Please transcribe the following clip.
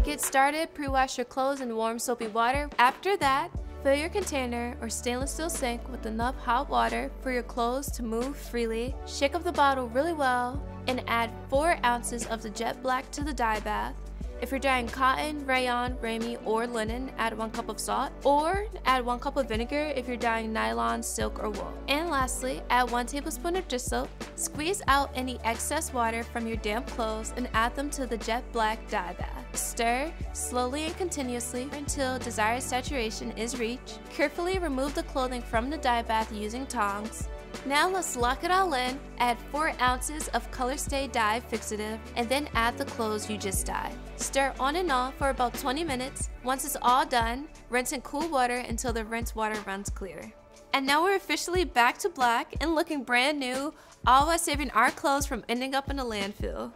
get started, pre-wash your clothes in warm soapy water. After that, fill your container or stainless steel sink with enough hot water for your clothes to move freely. Shake up the bottle really well and add 4 ounces of the jet black to the dye bath. If you're dyeing cotton, rayon, ramie, or linen, add 1 cup of salt, or add 1 cup of vinegar if you're dyeing nylon, silk, or wool. And lastly, add 1 tablespoon of dish soap. Squeeze out any excess water from your damp clothes and add them to the jet black dye bath. Stir slowly and continuously until desired saturation is reached. Carefully remove the clothing from the dye bath using tongs. Now let's lock it all in. Add 4 ounces of ColorStay Dye Fixative and then add the clothes you just dyed. Stir on and off for about 20 minutes. Once it's all done, rinse in cool water until the rinse water runs clear. And now we're officially back to black and looking brand new, all while saving our clothes from ending up in a landfill.